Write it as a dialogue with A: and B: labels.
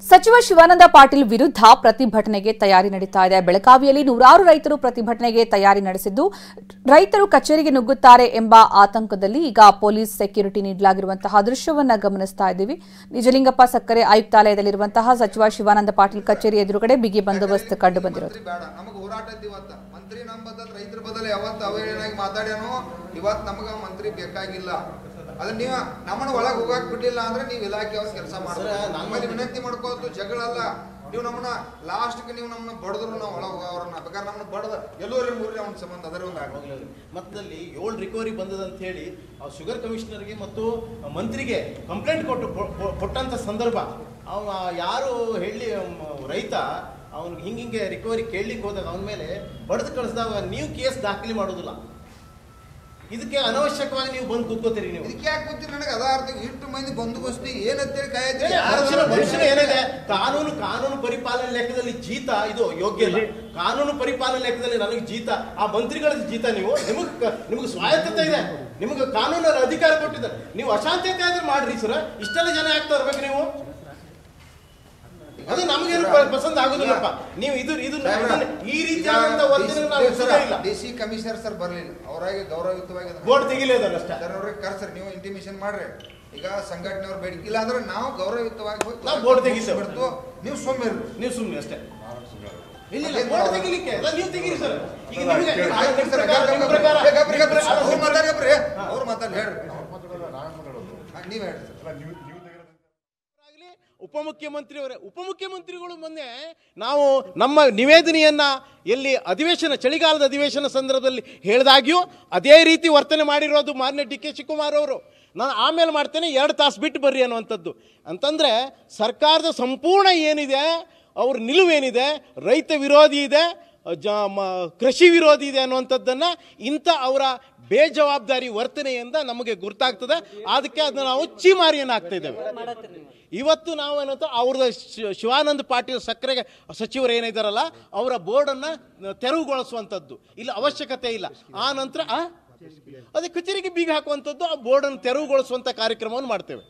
A: ಸಚಿವ ಶಿವಾನಂದ ಪಾಟೀಲ್ ವಿರುದ್ಧ ಪ್ರತಿಭಟನೆಗೆ ತಯಾರಿ ನಡೀತಾ ಇದೆ. ಬೆಳಗಾವಿಯಲ್ಲಿ ನೂರಾರು ರೈತರು ಪ್ರತಿಭಟನೆಗೆ ತಯಾರಿ ನಡೆಸಿದ್ದು, ರೈತರು ಕಚೇರಿಗೆ ನುಗ್ಗುತ್ತಾರೆ ಎಂಬ ಆತಂಕದಲ್ಲಿ ಈಗ ಪೊಲೀಸ್ ಸೆಕ್ಯೂರಿಟಿ ನೀಡಲಾಗಿರುವಂತಹ ದೃಶ್ಯವನ್ನ ಗಮನಿಸ್ತಾ ಇದ್ದೀವಿ. ನಿಜಲಿಂಗಪ್ಪ ಸಕ್ಕರೆ ಆಯುಕ್ತಾಲಯದಲ್ಲಿರುವಂತಹ ಸಚಿವ ಶಿವಾನಂದ ಪಾಟೀಲ್ ಕಚೇರಿ ಎದುರುಗಡೆ ಬಿಗಿ ಬಂದೋಬಸ್ತ್ ಕಂಡು ಬಂದಿರೋದು.
B: ಮಂತ್ರಿ ನಮ್ಮ ಬದಲು ರೈತರ ಬದಲು ಯಾವತ್ತು ಅವೇನಾಗಿ ಮಾತಾಡ್ಯಾನೋ ಇವತ್ತು ನಮಗೆ ಮಂತ್ರಿ ಬೇಕಾಗಿಲ್ಲ. ಅದನ್ನ ನೀವು ನಮ್ಮನ್ನು ಒಳಗೆ ಹೋಗಕ್ಕೆ ಬಿಟ್ಟಿಲ್ಲ ಅಂದ್ರೆ ನೀವು ಇಲಾಖೆ ಅವ್ರ ಕೆಲಸ ಮಾಡ್ತಾರೆ. ನಮ್ಮಲ್ಲಿ ವಿನಂತಿ ಮಾಡ್ಕೋದು ಜಗಳ ಅಲ್ಲ. ನೀವು ನಮ್ಮನ್ನ ಲಾಸ್ಟ್ಗೆ ನೀವು ನಮ್ಮನ್ನ ಬಡದ್ರು ನಾವು ಒಳಗೆ ಹೋಗೋರನ್ನ ಬೇಕಾದ್ರೆ ನಮ್ಮನ್ನ ಬಡದ ಎಲ್ಲೂರಿ ಮೂರಿ ಅವನ ಸಂಬಂಧ ಅದರ ಒಂದು ಆಗಲಿ.
C: ಮತ್ತಲ್ಲಿ 7 ರಿಕವರಿ ಬಂದದಂತ ಹೇಳಿ ಶುಗರ್ ಕಮಿಷನರ್ಗೆ ಮತ್ತು ಮಂತ್ರಿಗೆ ಕಂಪ್ಲೇಂಟ್ ಕೊಟ್ಟಂತ ಸಂದರ್ಭ ಅವ ಯಾರು ಹೇಳಿ ರೈತ ಅವ್ನಿಗೆ ಹಿಂಗೆ ರಿಕವರಿ ಕೇಳಲಿಕ್ಕೆ ಹೋದಾಗ ಅವನ ಮೇಲೆ ಬಡ್ದು ಕಳಿಸಿದಾಗ ನೀವು ಕೇಸ್ ದಾಖಲೆ ಮಾಡೋದಿಲ್ಲ. ಇದಕ್ಕೆ ಅನವಶ್ಯಕವಾಗಿ ನೀವು ಬಂದು ಕೂತ್ಕೋತೀರಿ. ನೀವು
B: ಇದಕ್ಕೆ ಯಾಕೆ ಕೂತೀರಿ? ನನಗೆ ಅದಾರ್ಥ ಇಷ್ಟು ಮಂದಿ ಬಂದೋಬಸ್ತಿ ಏನಂತೇಳಿ ಕಾಯ್ತೀರಿ?
C: ಮನುಷ್ಯನ ಏನಿದೆ ಕಾನೂನು ಪರಿಪಾಲನೆ ಲೆಕ್ಕದಲ್ಲಿ ಜೀತ ಇದು ಯೋಗ್ಯ ಇಲ್ಲ. ಕಾನೂನು ಪರಿಪಾಲನೆ ಲೆಕ್ಕದಲ್ಲಿ ನನಗೆ ಜೀತ, ಆ ಮಂತ್ರಿಗಳ ಜೀತ. ನಿಮಗೆ ಸ್ವಾಯತ್ತತೆ ಇದೆ, ನಿಮಗೆ ಕಾನೂನು ಅಧಿಕಾರ ಕೊಟ್ಟಿದ್ದಾರೆ. ನೀವು ಅಶಾಂತತೆ ಆದ್ರೆ ಮಾಡ್ರಿ ಸರ್. ಇಷ್ಟೆಲ್ಲ ಜನ ಆಗ್ತಾ ಇರ್ಬೇಕು ನೀವು. ಅದು ನಮಗೇನು ಪಸಂದ್ ಆಗುದಿಲ್ಲಪ್ಪ. ನೀವು ಇದು ಈ ರೀತಿಯಾದಂತ
B: ಡಿಸಿ ಕಮಿಷನರ್ ಸರ್ ಬರ್ಲಿಲ್ಲ, ಅವರಾಗಿ ಗೌರವಯುತವಾಗಿ
C: ಬೋರ್ಡ್ ತೆಗಿಲೇದಲ್ಲ ಅಷ್ಟೇ.
B: ಸರ್ ಅವ್ರಿಗೆ ಕರ್ಸರ್ ನೀವು ಇಂಟಿಮೇಷನ್ ಮಾಡ್ರಿ. ಈಗ ಸಂಘಟನೆಯವ್ರು ಬೇಡಿಕೆ ಇಲ್ಲ ಅಂದ್ರೆ ನಾವು ಗೌರವಯುತವಾಗಿ
C: ನಾವು ಬೋರ್ಡ್ ತೆಗಿಸ್ಬಿಡ್ತು.
B: ನೀವು ಸುಮ್ಮನೆ ಅಷ್ಟೇ.
C: ಇಲ್ಲ ಬೋರ್ಡ್ ತೆಗಿಲಿಕ್ಕೆ ನೀವು ತೆಗೀರಿ ಸರ್. ಈಗ
B: ಅವ್ರು ಮಾತಾಡಿ ಹೇಳ್ರಿ, ನೀವ್ ಹೇಳ್ರಿ.
C: ಉಪಮುಖ್ಯಮಂತ್ರಿಗಳು ಮೊನ್ನೆ ನಾವು ನಮ್ಮ ನಿವೇದನೆಯನ್ನ ಎಲ್ಲಿ ಚಳಿಗಾಲದ ಅಧಿವೇಶನ ಸಂದರ್ಭದಲ್ಲಿ ಹೇಳಿದಾಗ್ಯೂ ಅದೇ ರೀತಿ ವರ್ತನೆ ಮಾಡಿರೋದು ಮಾನ್ಯ ಡಿ.ಕೆ. ಶಿವಕುಮಾರ್ ಅವರು. ನಾನು ಆಮೇಲೆ ಮಾಡ್ತೇನೆ, 2 ತಾಸು ಬಿಟ್ಟು ಬರ್ರಿ ಅನ್ನುವಂಥದ್ದು. ಅಂತಂದರೆ ಸರ್ಕಾರದ ಸಂಪೂರ್ಣ ಏನಿದೆ ಅವ್ರ ನಿಲುವೇನಿದೆ, ರೈತ ವಿರೋಧಿ ಇದೆ, ಕೃಷಿ ವಿರೋಧಿ ಇದೆ ಅನ್ನುವಂಥದ್ದನ್ನು ಇಂಥ ಅವರ ಬೇಜವಾಬ್ದಾರಿ ವರ್ತನೆಯಿಂದ ನಮಗೆ ಗುರ್ತಾಗ್ತದೆ. ಅದಕ್ಕೆ ಅದನ್ನ ನಾವು ಚೀಮಾರಿಯನ್ನು ಆಗ್ತಾ ಇದ್ದೇವೆ. ಇವತ್ತು ನಾವು ಏನಂತ ಅವ್ರದ್ದು ಶಿವಾನಂದ ಪಾಟೀಲ್ ಸಕ್ಕರೆ ಸಚಿವರು ಏನಿದಾರಲ್ಲ ಅವರ ಬೋರ್ಡನ್ನು ತೆರವುಗೊಳಿಸುವಂಥದ್ದು ಇಲ್ಲ, ಅವಶ್ಯಕತೆ ಇಲ್ಲ. ಆ ನಂತರ ಅದೇ ಕಚೇರಿಗೆ ಬೀಗ ಹಾಕುವಂಥದ್ದು, ಆ ಬೋರ್ಡನ್ನು ತೆರವುಗೊಳಿಸುವಂಥ ಕಾರ್ಯಕ್ರಮವನ್ನು ಮಾಡ್ತೇವೆ.